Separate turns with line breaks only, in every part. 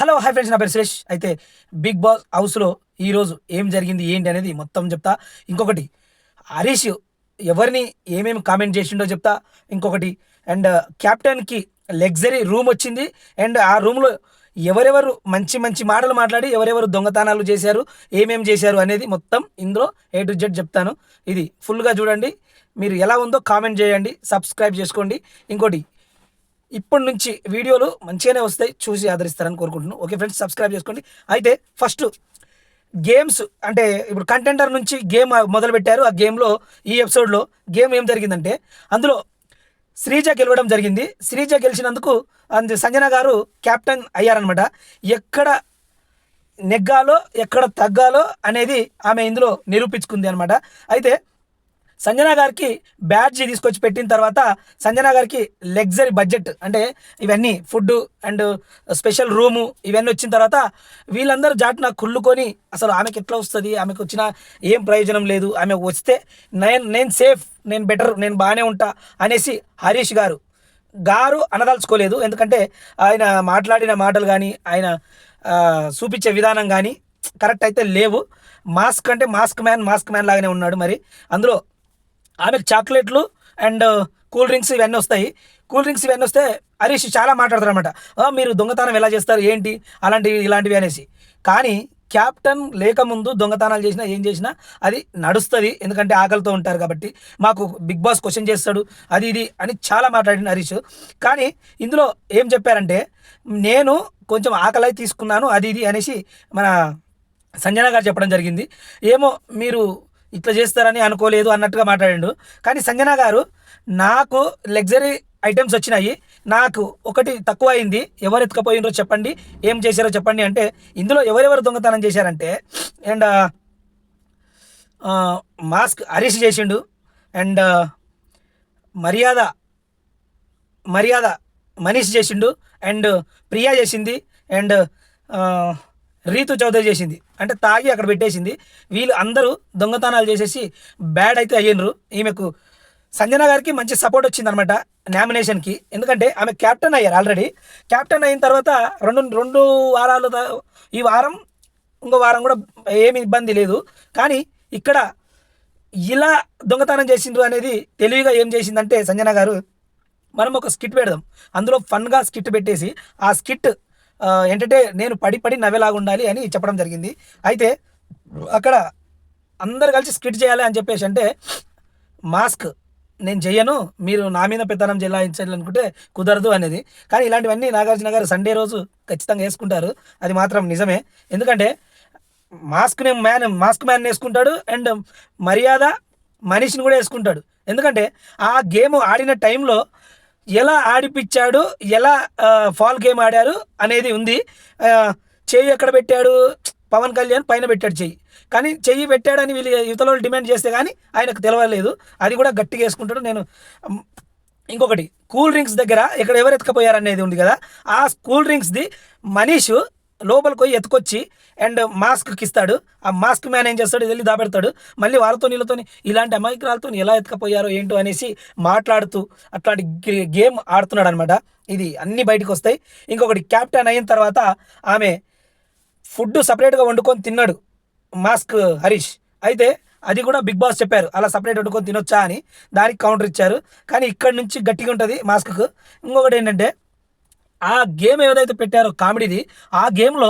Hello hi friends, నా పేరు సురేష్. అయితే బిగ్ బాస్ హౌస్లో ఈరోజు ఏం జరిగింది ఏంటి అనేది మొత్తం చెప్తా. ఇంకొకటి, హరీష్ ఎవరిని ఏమేమి కామెంట్ చేసిండో చెప్తా. ఇంకొకటి, అండ్ క్యాప్టెన్కి లగ్జరీ రూమ్ వచ్చింది. అండ్ ఆ రూమ్లో ఎవరెవరు మంచి మంచి మాటలు మాట్లాడి ఎవరెవరు దొంగతనాలు చేశారు, ఏమేమి చేశారు అనేది మొత్తం ఇందులో A to Z చెప్తాను. ఇది ఫుల్గా చూడండి. మీరు ఎలా ఉందో కామెంట్ చేయండి, సబ్స్క్రైబ్ చేసుకోండి. ఇంకోటి, ఇప్పటి నుంచి వీడియోలు మంచిగానే వస్తాయి, చూసి ఆదరిస్తారని కోరుకుంటున్నాను. ఓకే ఫ్రెండ్స్, సబ్స్క్రైబ్ చేసుకోండి. అయితే ఫస్ట్ గేమ్స్, అంటే ఇప్పుడు కంటెండర్ నుంచి గేమ్ మొదలుపెట్టారు. ఆ గేమ్లో ఈ ఎపిసోడ్లో గేమ్ ఏం జరిగిందంటే, అందులో శ్రీజ గెలవడం జరిగింది. శ్రీజ గెలిచినందుకు సంజన గారు క్యాప్టెన్ అయ్యారనమాట. ఎక్కడ నెగ్గాలో ఎక్కడ తగ్గాలో అనేది ఆమె ఇందులో నిరూపించుకుంది అనమాట. అయితే సంజన గారికి బ్యాడ్జ్ తీసుకొచ్చి పెట్టిన తర్వాత సంజన గారికి లగ్జరీ బడ్జెట్, అంటే ఇవన్నీ ఫుడ్ అండ్ స్పెషల్ రూము ఇవన్నీ వచ్చిన తర్వాత వీళ్ళందరూ జాటున కుళ్ళుకొని, అసలు ఆమెకి ఎట్లా వస్తుంది, ఆమెకు వచ్చిన ఏం ప్రయోజనం లేదు, ఆమె వస్తే నేను సేఫ్, నేను బెటర్, నేను బాగానే ఉంటా అనేసి హరీష్ గారు అనదలుచుకోలేదు. ఎందుకంటే ఆయన మాట్లాడిన మాటలు కానీ ఆయన చూపించే విధానం కానీ కరెక్ట్ అయితే లేవు. మాస్క్ అంటే మాస్క్ మ్యాన్ లాగానే ఉన్నాడు. మరి అందులో ఆమెకు చాక్లెట్లు అండ్ కూల్ డ్రింక్స్ ఇవన్నీ వస్తాయి. కూల్ డ్రింక్స్ ఇవన్నీ వస్తే హరీష్ చాలా మాట్లాడతారు అనమాట. మీరు దొంగతనం ఎలా చేస్తారు ఏంటి అలాంటివి ఇలాంటివి అనేసి. కానీ క్యాప్టెన్ లేకముందు దొంగతనాలు చేసినా ఏం చేసినా అది నడుస్తుంది, ఎందుకంటే ఆకలితో ఉంటారు కాబట్టి. మాకు బిగ్ బాస్ క్వశ్చన్ చేస్తాడు అది ఇది అని చాలా మాట్లాడిన హరీష్. కానీ ఇందులో ఏం చెప్పారంటే, నేను కొంచెం ఆకలి తీసుకున్నాను అది ఇది అనేసి మన సంజన గారు చెప్పడం జరిగింది. ఏమో మీరు ఇట్లా చేస్తారని అనుకోలేదు అన్నట్టుగా మాట్లాడిండు. కానీ సంజన గారు, నాకు లగ్జరీ ఐటమ్స్ వచ్చినాయి, నాకు ఒకటి తక్కువ అయింది, ఎవరు ఎత్తుకపోయినరో చెప్పండి, ఏం చేశారో చెప్పండి అంటే, ఇందులో ఎవరెవరు దొంగతనం చేశారంటే, అండ్ మాస్క్ హరీష్ చేసిండు, అండ్ మర్యాద మర్యాద మనీష్ చేసిండు, అండ్ ప్రియా చేసింది, అండ్ రీతు చౌదరి చేసింది. అంటే తాగి అక్కడ పెట్టేసింది. వీళ్ళు అందరూ దొంగతనాలు చేసేసి బ్యాడ్ అయితే అయ్యిండ్రు. ఈమెకు సంజన గారికి మంచి సపోర్ట్ వచ్చిందనమాట నామినేషన్కి. ఎందుకంటే ఆమె క్యాప్టెన్ అయ్యారు ఆల్రెడీ. క్యాప్టెన్ అయిన తర్వాత రెండు వారాలు, ఈ వారం ఇంకో వారం కూడా ఏమి ఇబ్బంది లేదు. కానీ ఇక్కడ ఇలా దొంగతనం చేసిండ్రు అనేది తెలివిగా ఏం చేసిందంటే సంజన గారు, మనం ఒక స్కిట్ పెడదాం, అందులో ఫన్గా స్కిట్ పెట్టేసి ఆ స్కిట్ నేను పడి నవ్వేలాగా ఉండాలి అని చెప్పడం జరిగింది. అయితే అక్కడ అందరు కలిసి స్కిట్ చేయాలి అని చెప్పేసి అంటే, మాస్క్ నేను చెయ్యను, మీరు నా మీద పెత్తనం చెలాయించాలనుకుంటే కుదరదు అనేది. కానీ ఇలాంటివన్నీ నాగార్జున గారు సండే రోజు ఖచ్చితంగా వేసుకుంటారు, అది మాత్రం నిజమే. ఎందుకంటే మాస్క్ మ్యాన్ వేసుకుంటాడు, అండ్ మర్యాద మనిషిని కూడా వేసుకుంటాడు. ఎందుకంటే ఆ గేమ్ ఆడిన టైంలో ఎలా ఆడిపించాడు, ఎలా ఫాల్ గేమ్ ఆడారు అనేది ఉంది. చెయ్యి ఎక్కడ పెట్టాడు, పవన్ కళ్యాణ్ పైన పెట్టాడు చెయ్యి, కానీ చెయ్యి పెట్టాడని వీళ్ళు యువతలో డిమాండ్ చేస్తే కానీ ఆయనకు తెలవలేదు. అది కూడా గట్టిగా వేసుకుంటాడు. ఇంకొకటి, కూల్ డ్రింక్స్ దగ్గర ఇక్కడ ఎవరు ఎత్తుకపోయారు అనేది ఉంది కదా, ఆ కూల్ డ్రింక్స్ది మనీష్ లోపలికి పోయి ఎత్తుకొచ్చి అండ్ మాస్క్కి ఇస్తాడు. ఆ మాస్క్ మ్యాన్ ఏం చేస్తాడు, వెళ్ళి దాపెడతాడు. మళ్ళీ వీళ్ళతో ఇలాంటి అమాయకురాలతో ఎలా ఎత్తుకపోయారో ఏంటో అనేసి మాట్లాడుతూ అట్లాంటి గేమ్ ఆడుతున్నాడు అనమాట. ఇది అన్నీ బయటకు వస్తాయి. ఇంకొకటి, క్యాప్టెన్ అయిన తర్వాత ఆమె ఫుడ్ సపరేట్గా వండుకొని తిన్నాడు మాస్క్ హరీష్. అయితే అది కూడా బిగ్ బాస్ చెప్పారు, అలా సపరేట్ వండుకొని తినొచ్చా అని. దానికి కౌంటర్ ఇచ్చారు. కానీ ఇక్కడ నుంచి గట్టిగా ఉంటుంది మాస్క్కు. ఇంకొకటి ఏంటంటే, ఆ గేమ్ ఏదైతే పెట్టారో కామెడీది, ఆ గేమ్లో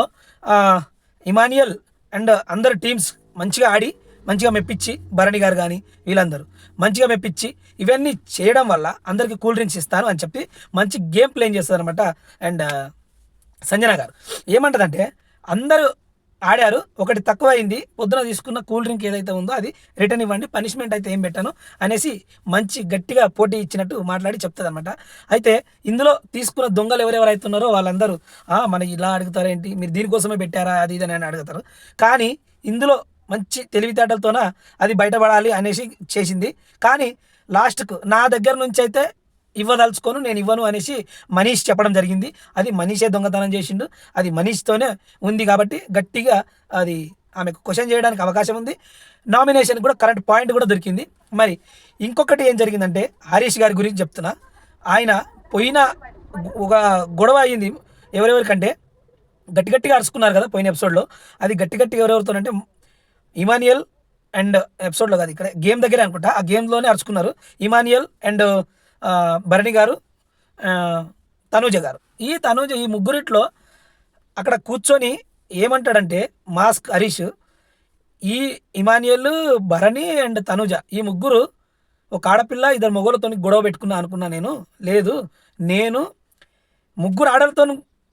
ఇమానియల్ అండ్ అందరు టీమ్స్ మంచిగా ఆడి మంచిగా మెప్పించి, భరణి గారు కానీ వీళ్ళందరూ మంచిగా మెప్పించి ఇవన్నీ చేయడం వల్ల అందరికీ కూల్ డ్రింక్స్ ఇస్తాను అని చెప్పి మంచి గేమ్ ప్లేన్ చేస్తారనమాట. అండ్ సంజన గారు ఏమంటుందంటే, అందరూ ఆడారు, ఒకటి తక్కువ అయింది, పొద్దున తీసుకున్న కూల్ డ్రింక్ ఏదైతే ఉందో అది రిటర్న్ ఇవ్వండి, పనిష్మెంట్ అయితే ఏం పెట్టాను అనేసి మంచి గట్టిగా పోటీ ఇచ్చినట్టు మాట్లాడి చెప్తుంది అనమాట. అయితే ఇందులో తీసుకున్న దొంగలు ఎవరెవరు అవుతున్నారో వాళ్ళందరూ మన ఇలా అడుగుతారేంటి, మీరు దీనికోసమే పెట్టారా అది ఇది అని అడుగుతారు. కానీ ఇందులో మంచి తెలివితేటలతోన అది బయటపడాలి అనేసి చేసింది. కానీ లాస్ట్కు నా దగ్గర నుంచి అయితే ఇవ్వదలుచుకోను, నేను ఇవ్వను అనేసి మనీష్ చెప్పడం జరిగింది. అది మనీషే దొంగతనం చేసిండు, అది మనీష్తోనే ఉంది కాబట్టి గట్టిగా అది ఆమెకు క్వశ్చన్ చేయడానికి అవకాశం ఉంది. నామినేషన్ కూడా కరెక్ట్ పాయింట్ కూడా దొరికింది. మరి ఇంకొకటి ఏం జరిగిందంటే, హరీష్ గారి గురించి చెప్తున్నా. ఆయన పోయిన ఒక గొడవ అయ్యింది ఎవరెవరికంటే, గట్టి గట్టిగా అరుచుకున్నారు కదా పోయిన ఎపిసోడ్లో. అది గట్టి గట్టిగా ఎవరెవరితోనంటే ఇమానియల్ అండ్ ఎపిసోడ్లో కాదు, ఇక్కడ గేమ్ దగ్గరే అనుకుంటా, ఆ గేమ్లోనే అరుచుకున్నారు ఇమానియల్ అండ్ భరణి గారు, ఆ, తనూజ గారు. ఈ ముగ్గురిట్లో అక్కడ కూర్చొని ఏమంటాడంటే మాస్క్ హరీష్, ఈ ఇమానియల్, భరణి అండ్ తనూజ ఈ ముగ్గురు ఒక ఆడపిల్ల ఇద్దరు మొగోళ్ళతో గొడవ పెట్టుకున్నా అనుకున్నా నేను. లేదు, నేను ముగ్గురు ఆడలతో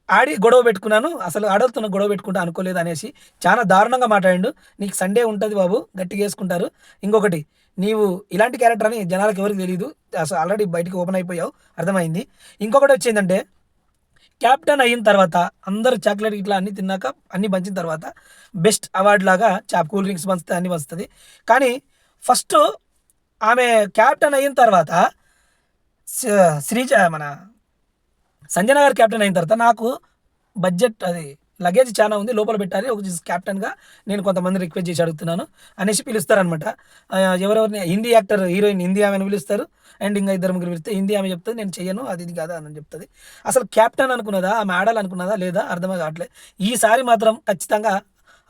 ఆడి గొడవ పెట్టుకున్నాను, అసలు ఆడలతో గొడవ పెట్టుకుంటా అనుకోలేదు అనేసి చాలా దారుణంగా మాట్లాడిండు. నీకు సండే ఉంటుంది బాబు, గట్టిగా వేసుకుంటారు. ఇంకొకటి, నీవు ఇలాంటి క్యారెక్టర్ అని జనాలకు ఎవరికి తెలియదు, అసలు ఆల్రెడీ బయటికి ఓపెన్ అయిపోయావు, అర్థమైంది. ఇంకొకటి వచ్చిందంటే క్యాప్టెన్ అయిన తర్వాత అందరూ చాక్లెట్ ఇట్లా అన్నీ తిన్నాక అన్నీ పంచిన తర్వాత బెస్ట్ అవార్డు లాగా కూల్ డ్రింక్స్ పంచుతుంది, అన్నీ పంచుతుంది. కానీ ఫస్ట్ ఆమె క్యాప్టెన్ అయిన తర్వాత శ్రీజ మన సంజన గారు క్యాప్టెన్ అయిన తర్వాత నాకు బడ్జెట్ అది లగేజ్ చాలా ఉంది, లోపల పెట్టాలి, ఒక క్యాప్టెన్గా నేను కొంతమంది రిక్వెస్ట్ చేసి అడుగుతున్నాను అనేసి పిలుస్తారనమాట. ఎవరెవరిని హిందీ యాక్టర్ హీరోయిన్ హిందీ ఆమెను పిలుస్తారు, అండ్ ఇంకా ఇద్దరు ముగ్గురు పిలిస్తే హిందీ ఆమె చెప్తుంది నేను చెయ్యను, అది ఇది కాదా అని చెప్తుంది. అసలు క్యాప్టెన్ అనుకున్నదా, ఆమె ఆడాలి అనుకున్నదా లేదా అర్థమే కావట్లేదు. ఈసారి మాత్రం ఖచ్చితంగా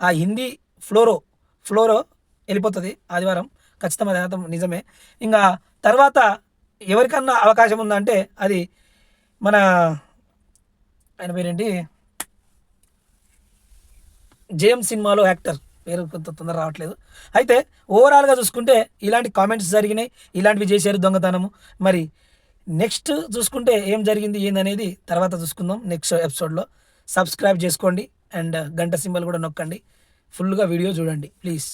ఆ హిందీ ఫ్లోరో వెళ్ళిపోతుంది ఆదివారం, ఖచ్చితంగా అది మాత్రం నిజమే. ఇంకా తర్వాత ఎవరికన్నా అవకాశం ఉందంటే అది మన ఆయన పేరేంటి, జేఎం సినిమాలో యాక్టర్ పేరు కొంత తొందర రావట్లేదు. అయితే ఓవరాల్గా చూసుకుంటే ఇలాంటి కామెంట్స్ జరిగినాయి, ఇలాంటివి చేశారు దొంగతనము. మరి నెక్స్ట్ చూసుకుంటే ఏం జరిగింది ఏందనేది తర్వాత చూసుకుందాం నెక్స్ట్ ఎపిసోడ్లో. సబ్స్క్రైబ్ చేసుకోండి అండ్ గంట సింబల్ కూడా నొక్కండి, ఫుల్గా వీడియో చూడండి ప్లీజ్.